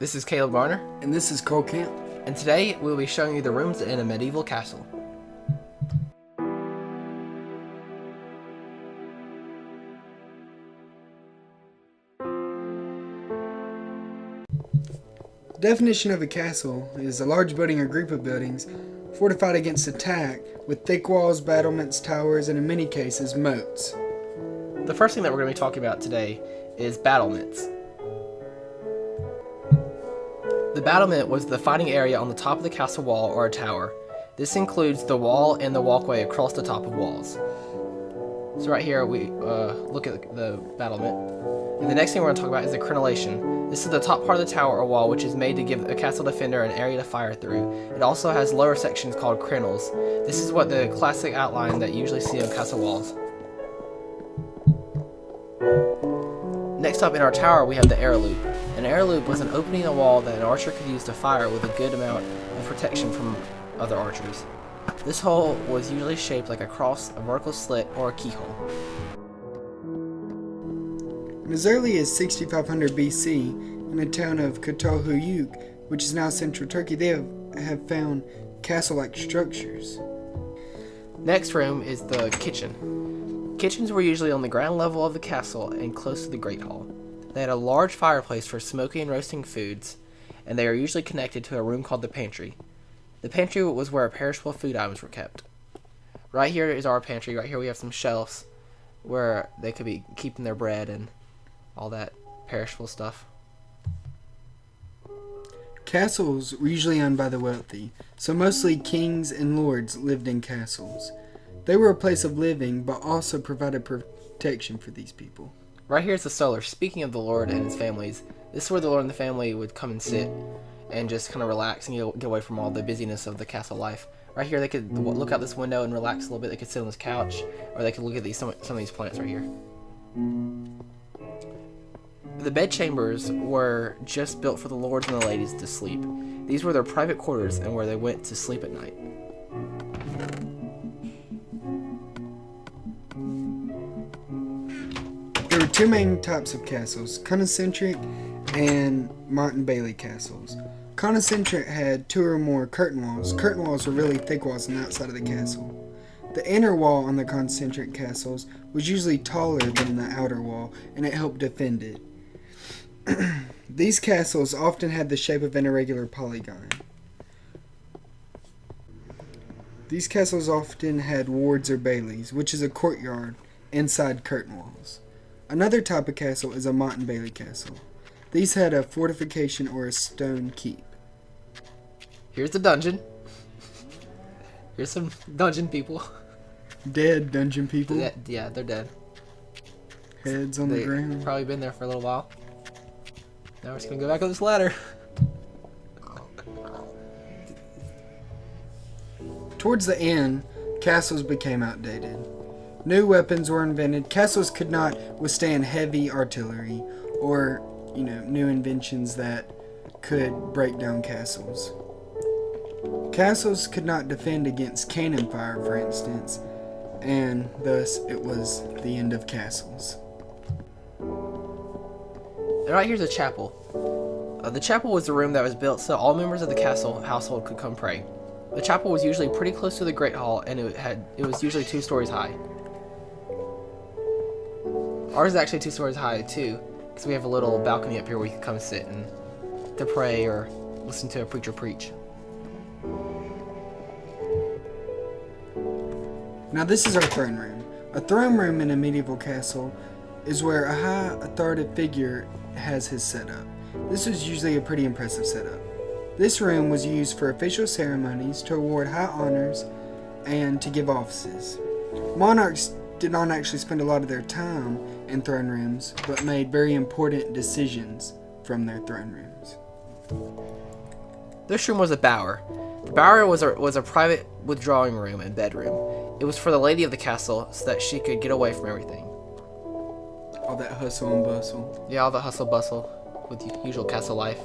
This is Caleb Garner, And this is Cole Camp. and today we'll be showing you the rooms in a medieval castle. The definition of a castle is a large building or group of buildings fortified against attack with thick walls, battlements, towers, and in many cases, moats. The first thing that we're going to be talking about today is battlements. The battlement was the fighting area on the top of the castle wall or a tower. This includes the wall and the walkway across the top of walls. So right here we look at the battlement. And the next thing we're going to talk about is the crenellation. This is the top part of the tower or wall, which is made to give a castle defender an area to fire through. It also has lower sections called crenels. This is what the classic outline that you usually see on castle walls. Next up in our tower we have the air loop. An air loop was an opening in the wall that an archer could use to fire with a good amount of protection from other archers. This hole was usually shaped like a cross, a vertical slit, or a keyhole. As early as 6500 BC, in the town of Kutahuyuk, which is now central Turkey, they have found castle-like structures. Next room is the kitchen. Kitchens were usually on the ground level of the castle and close to the Great Hall. They had a large fireplace for smoking and roasting foods, and they are usually connected to a room called the Pantry. The pantry was where perishable food items were kept. Right here is our pantry. Right here we have some shelves where they could be keeping their bread and all that perishable stuff. Castles were usually owned by the wealthy, so mostly kings and lords lived in castles. They were a place of living, but also provided protection for these people. Right here is the cellar. Speaking of the lord and his families, this is where the lord and the family would come and sit and just kind of relax and get away from all the busyness of the castle life. Right here they could look out this window and relax a little bit. They could sit on this couch, or they could look at some of these plants right here. The bed chambers were just built for the lords and the ladies to sleep. These were their private quarters and where they went to sleep at night. There were two main types of castles, concentric and Motte and Bailey castles. Concentric had two or more curtain walls. Curtain walls were really thick walls on the outside of the castle. The inner wall on the concentric castles was usually taller than the outer wall, and it helped defend it. These castles often had the shape of an irregular polygon. These castles often had wards or baileys, which is a courtyard inside curtain walls. Another type of castle is a Motte and Bailey castle. These had a fortification or a stone keep. Here's the dungeon. Here's some dungeon people. Dead dungeon people. Yeah, they're dead. Heads on the ground. Probably been there for a little while. Now we're just gonna go back on this ladder. Towards the end, castles became outdated. New weapons were invented. Castles could not withstand heavy artillery or, new inventions that could break down castles. Castles could not defend against cannon fire, for instance, and thus it was the end of castles. And right here's a chapel. The chapel was the room that was built so all members of the castle household could come pray. The chapel was usually pretty close to the Great Hall, and it was usually 2 stories high. Ours is actually 2 stories high too, because we have a little balcony up here where you can come sit and to pray or listen to a preacher preach. Now this is our throne room. A throne room in a medieval castle is where a high authoritative figure has his setup. This was usually a pretty impressive setup. This room was used for official ceremonies, to award high honors, and to give offices. Monarchs did not actually spend a lot of their time in throne rooms, but made very important decisions from their throne rooms. This room was a bower. The bower was a private withdrawing room and bedroom. It was for the lady of the castle so that she could get away from everything. All that hustle and bustle. Yeah, all the hustle bustle with the usual castle life.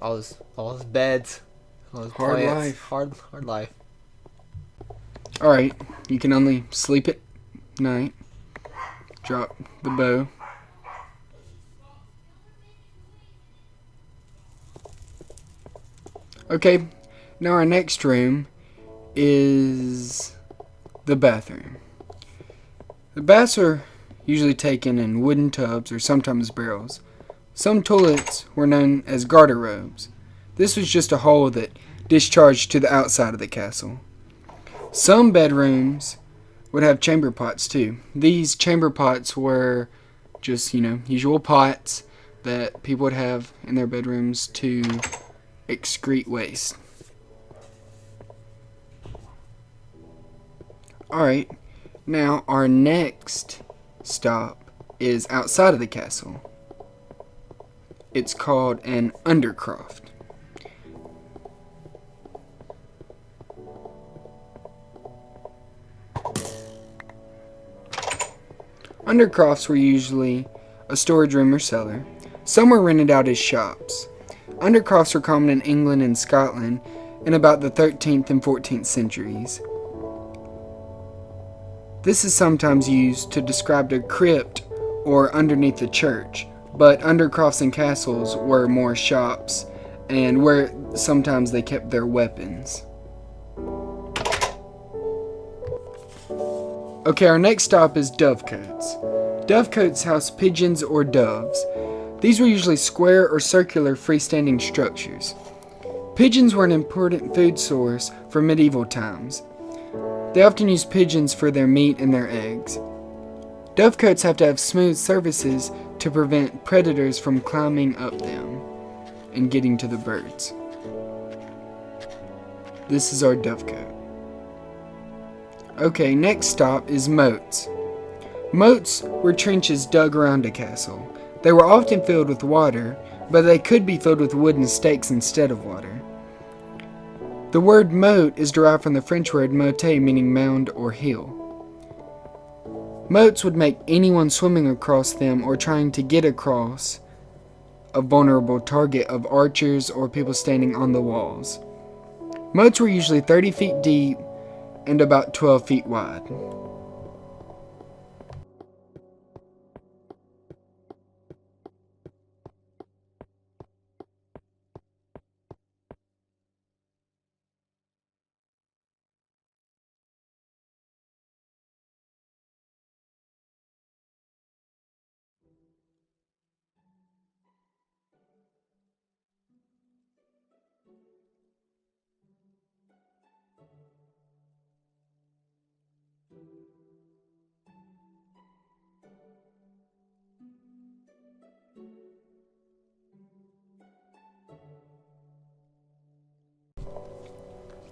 All those beds, all those Hard plants, life. Hard life. Alright, you can only sleep at night. Drop the bow. Okay, now our next room is the bathroom. The baths are usually taken in wooden tubs or sometimes barrels. Some toilets were known as garderoobes. This was just a hole that discharged to the outside of the castle. Some bedrooms would have chamber pots too. These chamber pots were just, usual pots that people would have in their bedrooms to excrete waste. Alright, now our next stop is outside of the castle. It's called an undercroft. Undercrofts were usually a storage room or cellar. Some were rented out as shops. Undercrofts were common in England and Scotland in about the 13th and 14th centuries. This is sometimes used to describe a crypt or underneath a church, but undercrofts in castles were more shops and where sometimes they kept their weapons. Okay, our next stop is Dovecotes. Dovecotes house pigeons or doves. These were usually square or circular freestanding structures. Pigeons were an important food source for medieval times. They often used pigeons for their meat and their eggs. Dovecotes have to have smooth surfaces to prevent predators from climbing up them and getting to the birds. This is our dovecote. Okay, next stop is moats. Moats were trenches dug around a castle. They were often filled with water, but they could be filled with wooden stakes instead of water. The word moat is derived from the French word motte, meaning mound or hill. Moats would make anyone swimming across them or trying to get across a vulnerable target of archers or people standing on the walls. Moats were usually 30 feet deep and about 12 feet wide.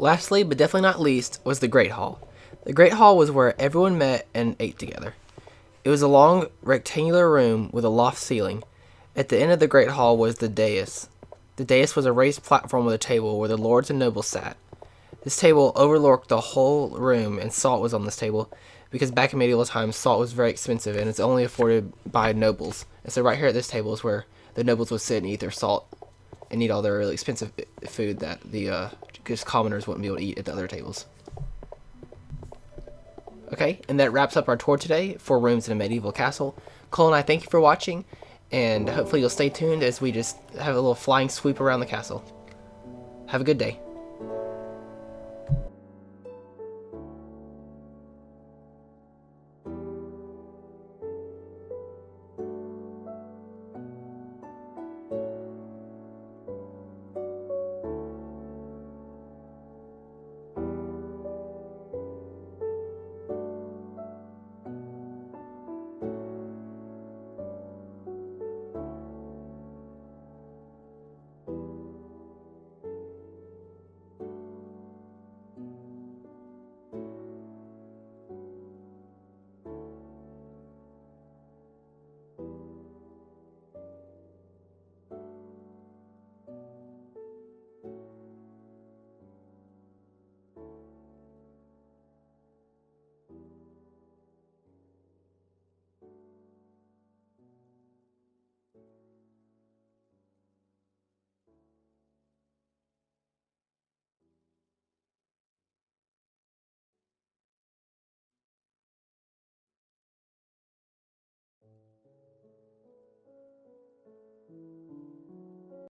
Lastly, but definitely not least, was the Great Hall. The Great Hall was where everyone met and ate together. It was a long, rectangular room with a loft ceiling. At the end of the Great Hall was the Dais. The Dais was a raised platform with a table where the lords and nobles sat. This table overlooked the whole room, and salt was on this table, because back in medieval times, salt was very expensive, and it's only afforded by nobles. And so right here at this table is where the nobles would sit and eat their salt and eat all their really expensive food that the just commoners wouldn't be able to eat at the other tables. Okay, and that wraps up our tour today for rooms in a medieval castle. Cole and I thank you for watching, and hopefully you'll stay tuned as we just have a little flying sweep around the castle. Have a good day.